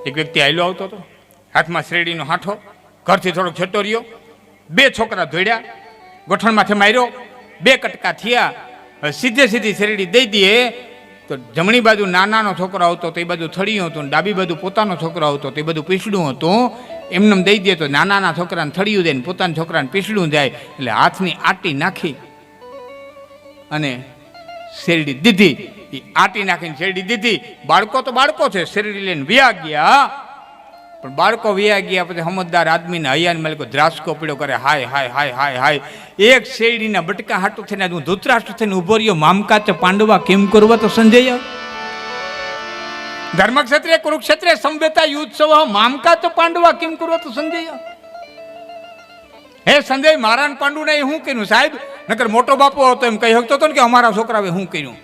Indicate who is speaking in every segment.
Speaker 1: એક વ્યક્તિ હાલ્યો આવતો હતો, હાથમાં શેરડીનો હાંઠો, ઘરથી થોડોક છેટો રહ્યો, બે છોકરા ધોડ્યા, ગોઠણમાંથી માર્યો, બે કટકા થયા, સીધે સીધી શેરડી દઈ દે તો જમણી બાજુ નાનાનો છોકરો આવતો તો એ બાજુ થળિયું હતું, ડાબી બાજુ પોતાનો છોકરો આવતો તો એ બધું પીસડું હતું. એમને દઈ દે તો નાનાના છોકરાને થળિયું દે ને પોતાના છોકરાને પીસડું જાય. એટલે હાથની આટી નાખી અને શેરડી દીધી. એ આટી નાખીને શેરડી દીધી. બાળકો તો બાળકો છે, શેરડી લઈને વ્યા ગયા. પણ બાળકો વ્યા ગયા પછી સમજદાર આદમીને હૈયાને માલિકો દ્રાસકો પીડ્યો કરે, હાય હાય હાય હાય હાય, એક શેરડીના બટકા હાટું થઈને હું ધૃતરાષ્ટ્ર થઈને ઉભો રહ્યો, મામકાચ પાંડવા કેમ કરવા તો સંજય. ધર્મક્ષેત્રે કુરુક્ષેત્રે સંવેતા યુદ્ધસવ મામકાચ પાંડવા કેમ કરવા તો સંજય. હે સંજય, મારા પાંડુ ને શું કર્યું સાહેબ? નકર મોટો બાપુ હતો એમ કહી શકતો હતો ને કે અમારા છોકરાએ શું કર્યું,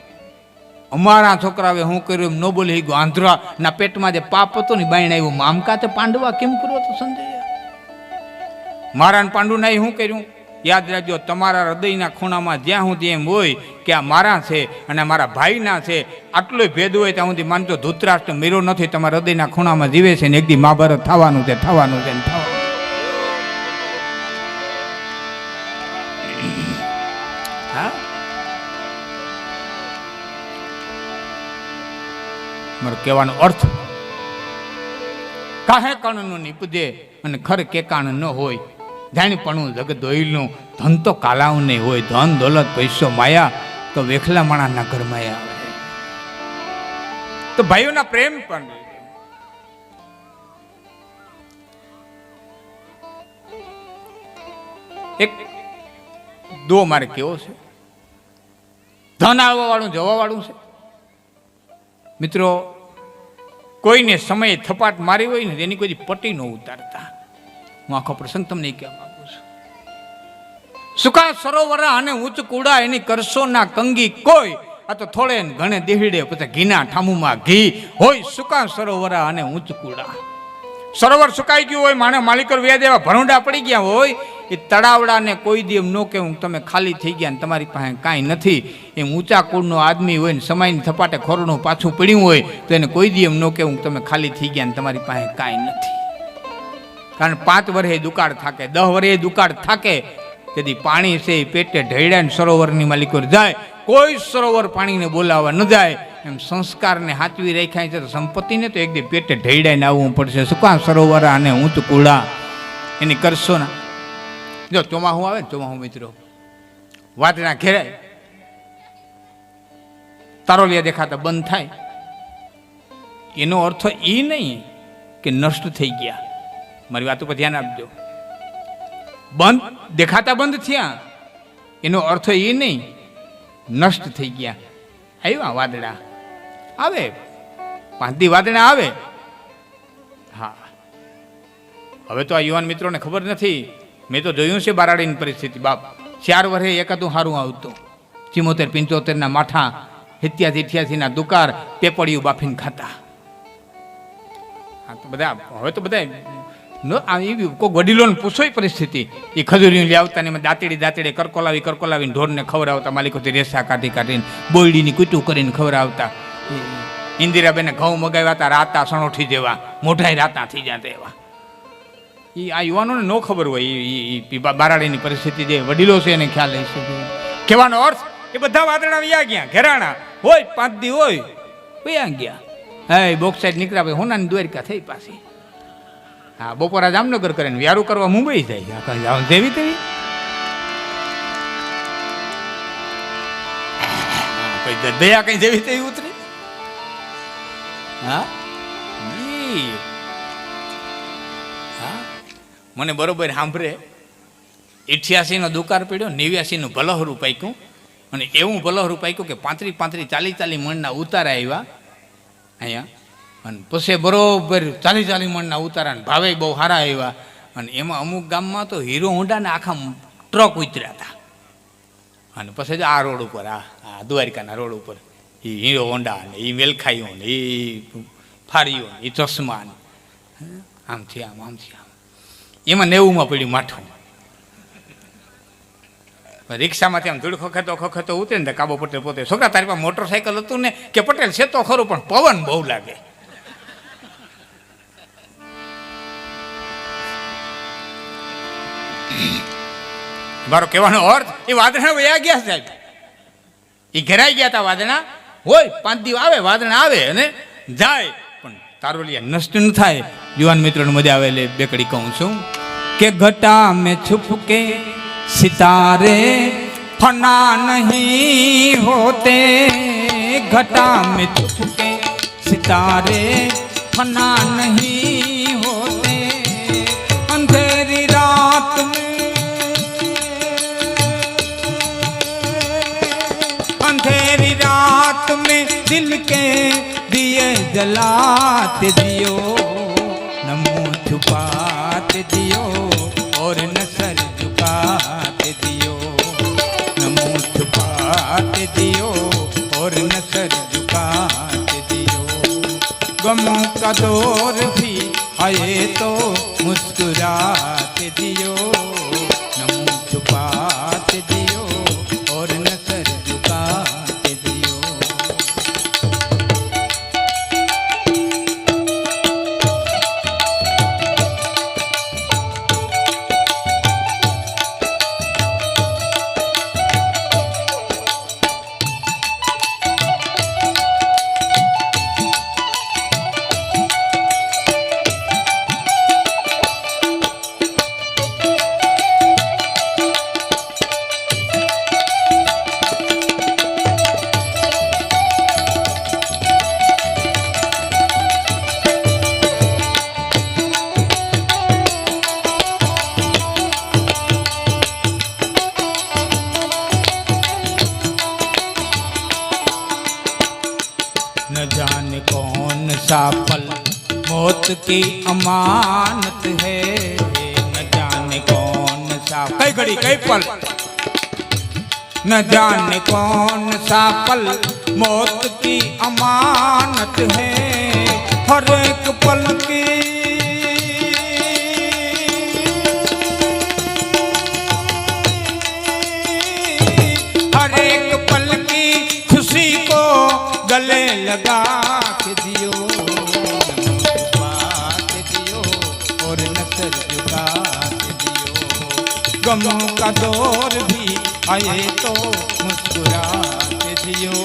Speaker 1: અમારા છોકરાએ શું કર્યું એમ ન બોલી ગયો. આંધ્રા ના પેટમાં જે પાપ હતો ને બાઈને આવ્યું, મામકા તો પાંડવા કેમ કરો તો સંજય. મારા પાંડુ ના શું કર્યું? યાદ રાખજો, તમારા હૃદયના ખૂણામાં જ્યાં સુધી એમ હોય કે આ મારા છે અને મારા ભાઈના છે, આટલો ભેદ હોય ત્યાં સુધી માનજો ધૃતરાષ્ટ્ર મેરો નથી, તમારા હૃદયના ખૂણામાં જીવે છે ને એક દી મહાભારત થવાનું છે, થવાનું છે, થવાનું. હા, મારો કહેવાનો અર્થ, કાહે કણનું નીપજે અને ખર કેકાણ ન હોય, જાણીપણું જગત દોઈલનું, ધન તો કાલાઉ નહીં હોય, ધન દોલત પૈસો માયા તો વેખલા માણાના ઘરમાં આવે. તો ભાઈઓના પ્રેમ પણ એક દો મારે કેવો છે, ધન આવવા વાળું જવા વાળું છે. મિત્રો, કોઈને સમયે થપાટ મારી હોય ને તેની કોઈ પટી ન ઉતારતા. હું આખો પ્રસંગ તમને કહેવા માંગુ છું. સુકા સરોવરા અને ઊંચ કુડા એની કરશો ના કંગી કોઈ, આ તો થોડે ઘણે દેહડે પછી ઘીના ઠામુમાં ઘી હોય. સુકા સરોવરા અને ઊંચ કુડા, સરોવર સુકાઈ ગયું હોય, માણે માલિકર વ્યાજ એવા ભરૂંડા પડી ગયા હોય, એ તળાવડાને કોઈ દી એમ ન કહેવું તમે ખાલી થઈ ગયા ને તમારી પાસે કાંઈ નથી. એમ ઊંચા કુળનો આદમી હોય ને સમયની થપાટે ખોરનું પાછું પડ્યું હોય તો એને કોઈ દી એમ ન કહેવું તમે ખાલી થઈ ગયા ને તમારી પાસે કાંઈ નથી. કારણ 5 વર્ષે દુકાળ થાકે, 10 વર્ષે દુકાળ થાકે, તેથી પાણી છે એ પેટે ઢળ્યા ને સરોવરની માલિકો જાય. કોઈ સરોવર પાણીને બોલાવવા ન જાય. એમ સંસ્કારને હાચવી રાખ્યા છે તો સંપત્તિને તો એક દી પેટે ઢળ્યાને આવવું પડશે. સુકા સરોવર અને ઊંચ કુડા એની કરશો ના. જો ચોમાહું આવે ને, ચોમાહું મિત્રો વાદળા ઘેરાય, તારોલિયા દેખાતા બંધ થાય, એનો અર્થ એ નહીં કે નષ્ટ થઈ ગયા. મારી વાત ઉપર ધ્યાન આપજો. બંધ દેખાતા બંધ થયા એનો અર્થ એ નહીં નષ્ટ થઈ ગયા. આવ્યા વાદળા આવે, 5 દી વાદળા આવે. હા, હવે તો આ યુવાન મિત્રોને ખબર નથી. મેં તો જોયું છે બારાડીની પરિસ્થિતિ. બાપ 4 વર્ષે એકાદું સારું આવતું. 74-75 ના માઠા, 87-88 ના દુકાર, પેપડિયું બાફીને ખાતા. હા, તો બધા હવે તો બધા કોઈ વડીલોને પૂછોય પરિસ્થિતિ. એ ખજૂરીઓ લાવતા ને એમાં દાંતડી કરકોલાવીને ઢોરને ખવડાવતા, માલિકોથી રેસા કાઢીને બોયડીની કૂટું કરીને ખવડાવતા. ઇન્દિરાબેને ઘઉં મગાવ્યા હતા, રાતા સણોઠી જેવા, મોઢાઈ રાતા થઈ જતા એવા. એ આ યુવાનોને ન ખબર હોય. એ બારાડીની પરિસ્થિતિ જે વડીલો છે એને ખ્યાલ હશે. કહેવાનો અર્થ એ બધા વાદળા વ્યા ગયા, ઘેરાણા હોય, 5 દી હોય, વ્યા ગયા. હા, બોક્સ સાઈડ નીકળ્યા પછી હોનાની દ્વારિકા થઈ પાછી. હા, બપોરા જામનગર કરે ને વ્યારું કરવા મુંબઈ જાય. જેવી તેવી દયા કઈ જેવી તેવી ઉતરી. હા, મને બરોબર સાંભળે. 88 નો દુકાર પડ્યો, 89 નું ભલહરું પાક્યું, અને એવું ભલહરું પાક્યું કે 35-40 મણના ઉતારા આવ્યા અહીંયા. અને પછી બરોબર 40 મણના ઉતારા, ભાવે બહુ સારા આવ્યા. અને એમાં અમુક ગામમાં તો હીરો હોન્ડાના આખા ટ્રક ઉતર્યા હતા. અને પછી આ રોડ ઉપર, આ દ્વારિકાના રોડ ઉપર એ હીરો હોન્ડા ને એ વેલખાઈઓ ને એ ફારીઓ ને એ ચશ્મા ને આમથી આમ, એમાં 90માં પડ્યું માઠું. રિક્ષામાંથી આમ ધૂળ ખખેતો ઉતરે ને કાબો પટેલ પોતે, છોકરા તારી પાસે મોટરસાયકલ હતું ને કે પટેલ છે તો ખરું પણ પવન બહુ લાગે. મારો કહેવાનો અર્થ એ વાદળા વયા ગયા સાહેબ, એ ઘેરાઈ ગયા હતા વાદળા. હોય 5 દિવસ આવે વાદળા આવે અને જાય, પણ તારોલિયા નષ્ટ ન થાય. યુવાન મિત્રોને મજા આવે એટલે બે કડી કહું છું કે ઘટા મેં છુપ કે सितारे फना नहीं होते, घटा में छुपके सितारे फना नहीं होते, अंधेरी रात में दिल के दिए जलाते दियो, न मुँह छुपाते दियो और न सर झुकाते दियो, न मुँह छुपाते दियो और न सर झुकाते दियो. गमों का दौर भी आए तो मुस्कुराते दियो, न मुँह छुपाते दियो और न सर झुकाते दियो. न जाने कौन सा पल मौत की अमानत है, न जाने कौन सा कई घड़ी कई पल, न जाने कौन सा पल मौत की अमानत है, हर एक पल की हर एक पल की खुशी को गले लगा के दियो, छुपाते दियो और न सर झुकाते दियो. गमों का दौर भी आए तो मुस्कुराते दियो,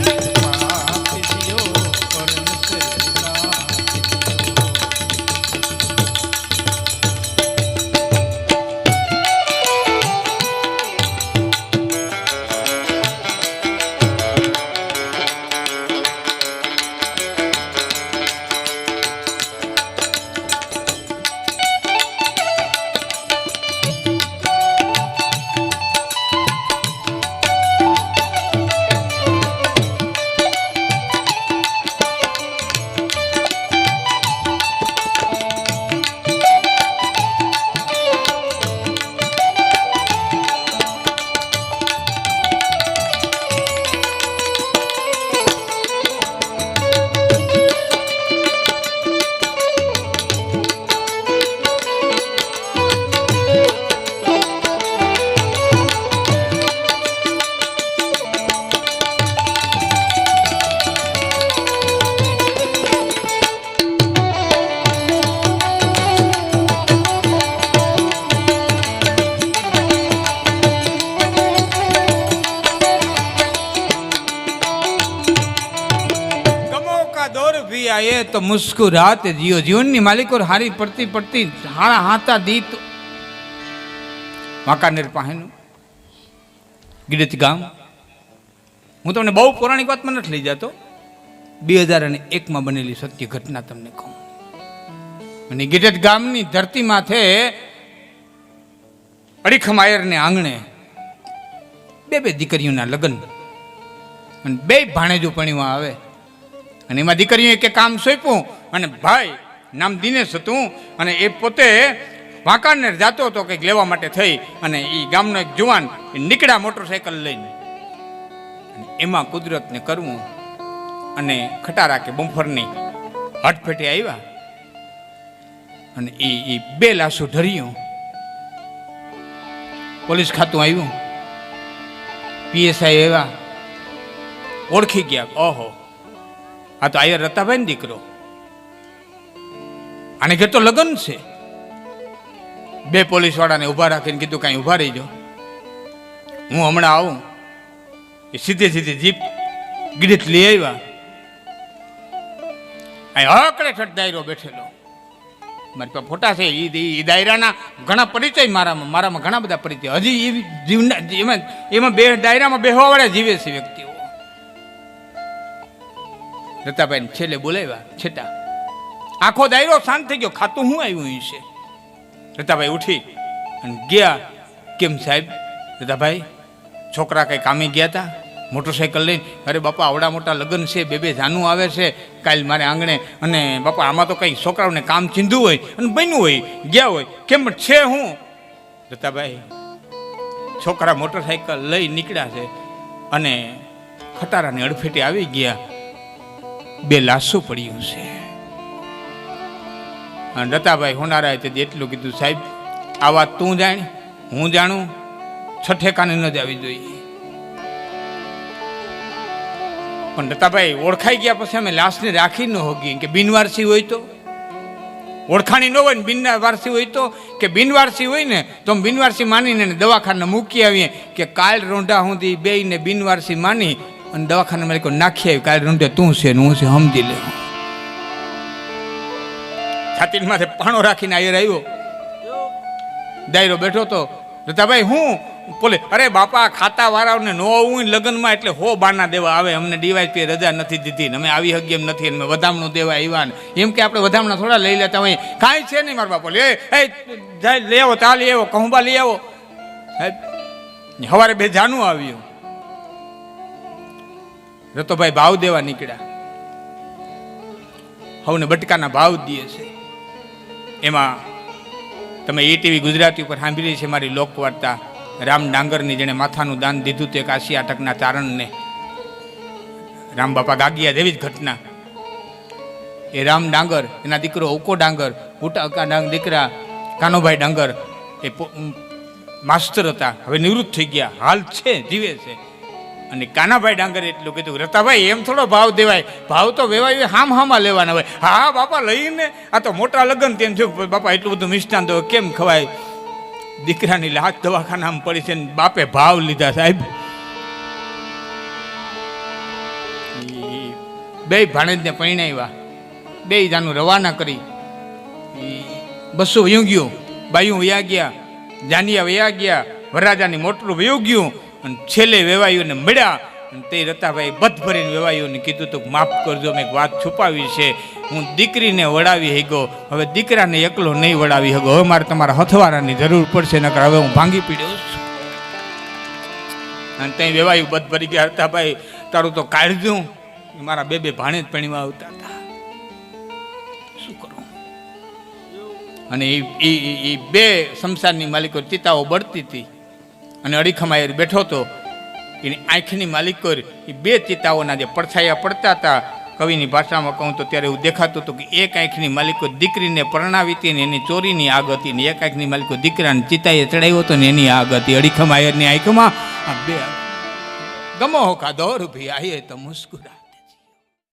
Speaker 1: छुपाते दियो और न सर झुकाते दियो. आए तो मुस्कुराते जियो. जीवनની માલિકો હારી પડતી પડતી હાણા હાતા દીત વાંકાનેર પાસેનું ગીડત ગામ. હું તમને બહુ પૌરાણિક વાતમાં નથી લઈ જતો, 2001માં બનેલી સત્ય ઘટના તમને કહું. અને ગીડત ગામની ધરતી માથે અડીખમ આયરને આંગણે બે દીકરીઓના લગ્ન, અને 2 ભાણેજો પણીમાં આવે. અને એમાં દીકરીએ કે કામ સોંપ્યું, અને ભાઈ નામ દિનેશ હતું, અને એ પોતે વાંકાનેર જતો હતો કંઈક લેવા માટે થઈ, અને એ ગામનો એક જુવાન નીકળ્યા મોટરસાયકલ લઈને. એમાં કુદરતને કરવું અને ખટારા કે બમ્ફરની હટફેટે આવ્યા, અને એ 2 લાશો ઢર્યું. પોલીસ ખાતું આવ્યું, પીએસઆઈ એવા ઓળખી ગયા, ઓહો આ તો આયર રતાભાઈ ને દીકરો, આને ઘેર તો લગ્ન છે. બે પોલીસ વાળાને ઉભા રાખીને કીધું કાંઈ ઉભા રહીજો, હું હમણાં આવું. એ સીધે સીધી જીપ ગીરીત લઈ આવ્યા. અહીં હકડે ઠટ દાયરો બેઠેલો, મારી પાસે ફોટા છે. એ દાયરાના ઘણા પરિચય મારામાં ઘણા બધા પરિચય હજી એ જીવના એમાં બે દાયરામાં બેહવા વાળા જીવે છે વ્યક્તિઓ. રતાભાઈને છેલ્લે બોલાવ્યા, છેટા આખો દાયરો શાંત થઈ ગયો. ખાતું શું આવ્યું છે? રતાભાઈ ઉઠી અને ગયા. કેમ સાહેબ? રતાભાઈ છોકરા કઈ કામે ગયા હતા મોટરસાઇકલ લઈને? અરે બાપા આવડા મોટા લગ્ન છે, બે જાનું આવે છે કાલ મારે આંગણે, અને બાપા આમાં તો કંઈ છોકરાઓને કામ ચીંધું હોય અને બન્યું હોય, ગયા હોય. કેમ છે હું? રતાભાઈ છોકરા મોટરસાઇકલ લઈ નીકળ્યા છે અને ખટારાની અડફેટે આવી ગયા, બે લાશો પડ્યું છે. અને રતાભાઈ હોનારાએ તે એટલું કીધું, સાહેબ આ વાત તું જાણ, હું જાણું, છઠેકાને ન જ આવી જોઈએ. પણ રતાભાઈ ઓળખાઈ ગયા પછી અમે લાશને રાખી ન હોગી કે બિનવારસી હોય તો ઓળખાણી ન હોય ને, બિનવારસી હોય તો કે બિનવારસી હોય ને તો અમે બિનવારસી માનીને દવાખાને મૂકી આવીએ કે કાલ રોંઢા સુધી બેયને બિનવારસી માની અને દવાખાના માલિકો નાખી આવી. કાલ રોંઢે તું છે ને હું છે સમજી લે. છાતી માથે પાણો રાખીને આયર આવ્યો, દાયરો બેઠો તો. રતાભાઈ હું બોલે, અરે બાપા ખાતા વાળાઓને નો આવું લગ્નમાં એટલે હો બાના દેવા આવે, અમને ડીવાયપી રજા નથી દીધી ને અમે આવી હગી એમ નથી, અમે વધામણું દેવા આવ્યા ને એમ કે આપણે વધામણા થોડા લઈ લેતા હોય. કાંઈ છે નહીં મારા બાપા, જાય લઈ આવો, તા લઈ આવો, કહુંબા લઈ આવો. સાહેબ સવારે બે જાનું આવ્યું. રતોભાઈ ભાવ દેવા નીકળ્યા. હવને બટકાના ભાવ દે છે. એમાં તમે ETV ગુજરાતી ઉપર સાંભળી છે મારી લોકવાર્તા રામ ડાંગરની, જેણે માથાનું દાન દીધું તે 81 ચારણને, રામ બાપા ગાગિયા જેવી જ ઘટના. એ રામ ડાંગર, એના દીકરો ઉકો ડાંગર, ઉટા દીકરા કાનોભાઈ ડાંગર એ માસ્ટર હતા, હવે નિવૃત્ત થઈ ગયા, હાલ છે જીવે છે. અને કાનાભાઈ ડાંગરે એટલું કીધું, રતાભાઈ એમ થોડો ભાવ દેવાય, ભાવ તો વેવાય હામાં લેવાના હોય. હા બાપા લઈને, આ તો મોટા લગ્ન તેમ જો બાપા એટલું બધું મિષ્ટાન તો કેમ ખવાય? દીકરાની લાખ દવાખાનામાં પડી છે ને બાપે ભાવ લીધા. સાહેબ બે ભાણેજને પરણાવ્યા, બે જાનું રવાના કરી, બસો વયું ગયું, બાયું વયા ગયા, જાનિયા વયા ગયા, વરરાજાની મોટરું વયું ગયું. અને છેલ્લે વેવાયુને મળ્યા. તે રતાભાઈ બધ ભરીને વેવાયુને કીધું તો માફ કરજો, મેં એક વાત છુપાવી છે, હું દીકરીને વડાવી હેગો, હવે દીકરાને એકલો નહીં વડાવી હગો, હવે મારે તમારા હથવારાની જરૂર પડશે, નકર હવે હું ભાંગી પીડ્યો છું. અને ત્યાં વેવાયુ બધ ભરી ગયા. રતાભાઈ તારું તો કાઢ્યું, મારા બે ભાણે જ પણીમાં આવતા હતા, શું કરું? અને એ બે શમશાનની માલિકો ચિતાઓ બળતી હતી અને અડીખમાયર બેઠો હતો. એની આંખની માલિકો એ બે ચિતાઓના જે પડછાયા પડતા હતા, કવિની ભાષામાં કહું તો ત્યારે એવું દેખાતું હતું કે એક આંખની માલિકો દીકરીને પરણાવી હતી ને એની ચોરીની આગ હતી, ને એક આંખની માલિકો દીકરાને ચિતાએ ચડાવ્યો હતો ને એની આગ હતી. અડીખમાયરની આંખમાં આ બે ગમો કાદો રૂપિયા આયે તો મુસ્કુરા.